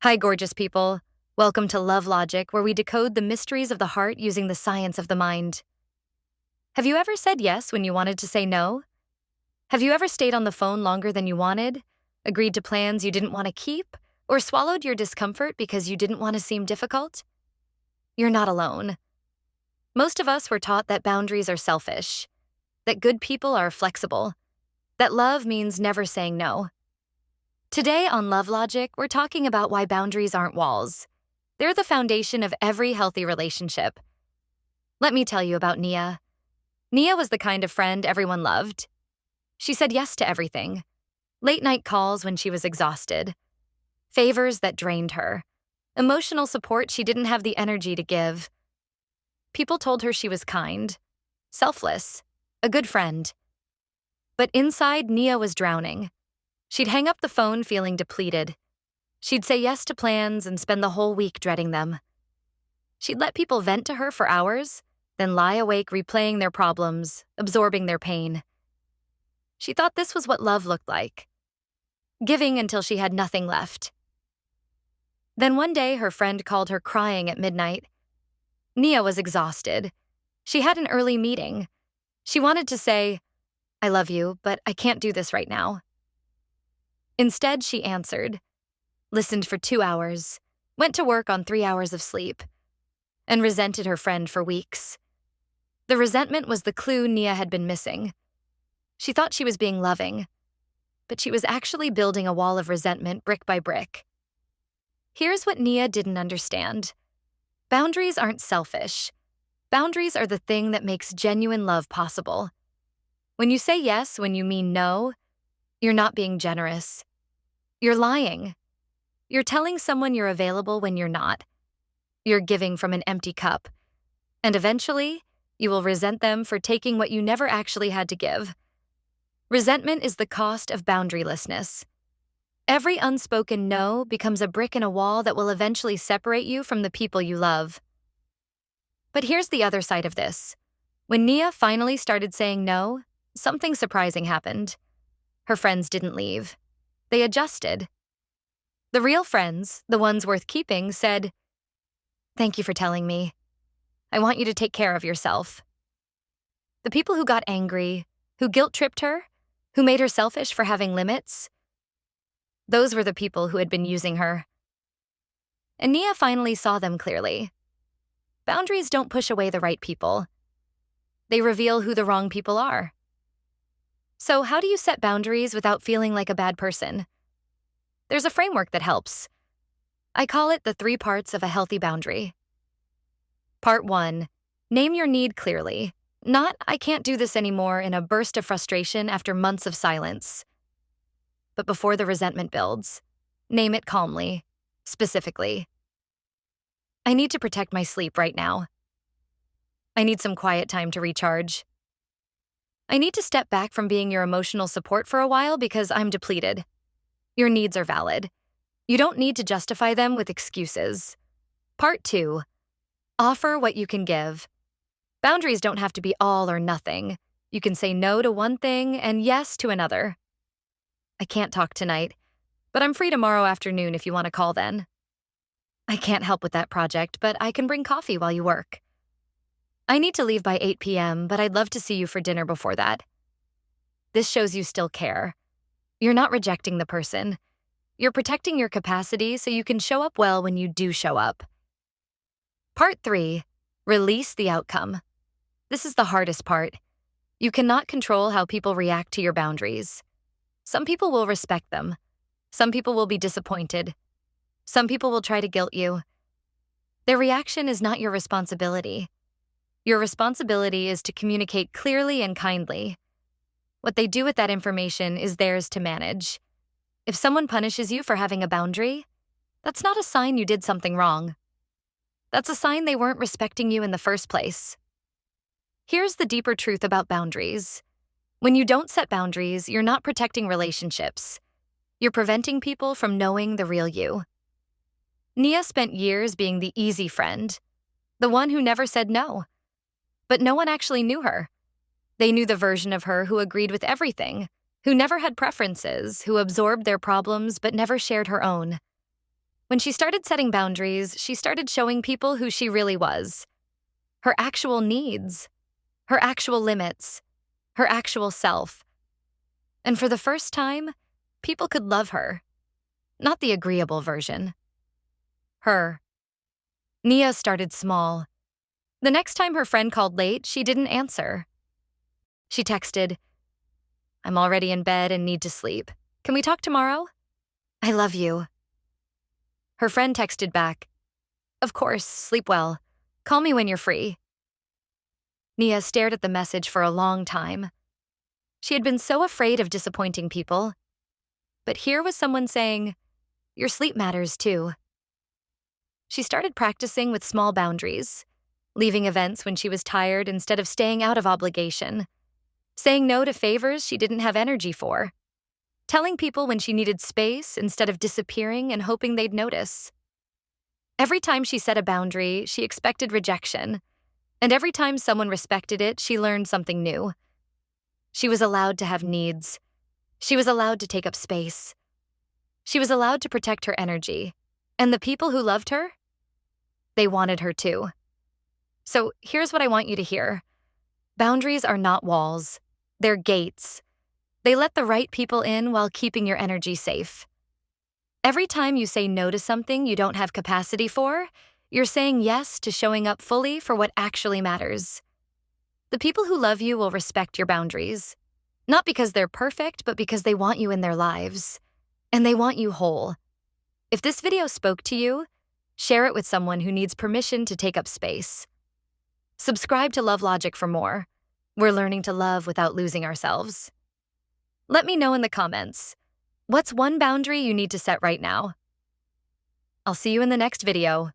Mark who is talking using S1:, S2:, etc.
S1: Hi, gorgeous people. Welcome to Love+Logic, where we decode the mysteries of the heart using the science of the mind. Have you ever said yes when you wanted to say no? Have you ever stayed on the phone longer than you wanted, agreed to plans you didn't want to keep, or swallowed your discomfort because you didn't want to seem difficult? You're not alone. Most of us were taught that boundaries are selfish, that good people are flexible, that love means never saying no. Today on Love+Logic, we're talking about why boundaries aren't walls. They're the foundation of every healthy relationship. Let me tell you about Nia. Nia was the kind of friend everyone loved. She said yes to everything. Late-night calls when she was exhausted. Favors that drained her. Emotional support she didn't have the energy to give. People told her she was kind, selfless, a good friend. But inside, Nia was drowning. She'd hang up the phone feeling depleted. She'd say yes to plans and spend the whole week dreading them. She'd let people vent to her for hours, then lie awake replaying their problems, absorbing their pain. She thought this was what love looked like, giving until she had nothing left. Then one day, her friend called her crying at midnight. Nia was exhausted. She had an early meeting. She wanted to say, "I love you, but I can't do this right now." Instead, she answered, listened for 2 hours, went to work on 3 hours of sleep, and resented her friend for weeks. The resentment was the clue Nia had been missing. She thought she was being loving, but she was actually building a wall of resentment brick by brick. Here's what Nia didn't understand. Boundaries aren't selfish. Boundaries are the thing that makes genuine love possible. When you say yes when you mean no, you're not being generous. You're lying. You're telling someone you're available when you're not. You're giving from an empty cup. And eventually, you will resent them for taking what you never actually had to give. Resentment is the cost of boundarylessness. Every unspoken no becomes a brick in a wall that will eventually separate you from the people you love. But here's the other side of this. When Nia finally started saying no, something surprising happened. Her friends didn't leave. They adjusted. The real friends, the ones worth keeping, said, "Thank you for telling me. I want you to take care of yourself." The people who got angry, who guilt-tripped her, who made her selfish for having limits, those were the people who had been using her. And Nia finally saw them clearly. Boundaries don't push away the right people. They reveal who the wrong people are. So how do you set boundaries without feeling like a bad person? There's a framework that helps. I call it the 3 parts of a healthy boundary. Part 1, name your need clearly. Not, "I can't do this anymore," in a burst of frustration after months of silence. But before the resentment builds, name it calmly, specifically. I need to protect my sleep right now. I need some quiet time to recharge. I need to step back from being your emotional support for a while because I'm depleted. Your needs are valid. You don't need to justify them with excuses. Part 2, offer what you can give. Boundaries don't have to be all or nothing. You can say no to one thing and yes to another. I can't talk tonight, but I'm free tomorrow afternoon if you want to call then. I can't help with that project, but I can bring coffee while you work. I need to leave by 8 p.m., but I'd love to see you for dinner before that. This shows you still care. You're not rejecting the person. You're protecting your capacity so you can show up well when you do show up. Part 3, release the outcome. This is the hardest part. You cannot control how people react to your boundaries. Some people will respect them. Some people will be disappointed. Some people will try to guilt you. Their reaction is not your responsibility. Your responsibility is to communicate clearly and kindly. What they do with that information is theirs to manage. If someone punishes you for having a boundary, that's not a sign you did something wrong. That's a sign they weren't respecting you in the first place. Here's the deeper truth about boundaries. When you don't set boundaries, you're not protecting relationships. You're preventing people from knowing the real you. Nia spent years being the easy friend, the one who never said no. But no one actually knew her. They knew the version of her who agreed with everything, who never had preferences, who absorbed their problems but never shared her own. When she started setting boundaries, she started showing people who she really was. Her actual needs, her actual limits, her actual self. And for the first time, people could love her. Not the agreeable version. Her. Nia started small. The next time her friend called late, she didn't answer. She texted, "I'm already in bed and need to sleep. Can we talk tomorrow? I love you." Her friend texted back, "Of course, sleep well. Call me when you're free." Nia stared at the message for a long time. She had been so afraid of disappointing people. But here was someone saying, "Your sleep matters too." She started practicing with small boundaries, leaving events when she was tired instead of staying out of obligation, saying no to favors she didn't have energy for, telling people when she needed space instead of disappearing and hoping they'd notice. Every time she set a boundary, she expected rejection, and every time someone respected it, she learned something new. She was allowed to have needs. She was allowed to take up space. She was allowed to protect her energy, and the people who loved her, they wanted her too. So here's what I want you to hear. Boundaries are not walls. They're gates. They let the right people in while keeping your energy safe. Every time you say no to something you don't have capacity for, you're saying yes to showing up fully for what actually matters. The people who love you will respect your boundaries, not because they're perfect, but because they want you in their lives, and they want you whole. If this video spoke to you, share it with someone who needs permission to take up space. Subscribe to Love+Logic for more. We're learning to love without losing ourselves. Let me know in the comments, what's one boundary you need to set right now? I'll see you in the next video.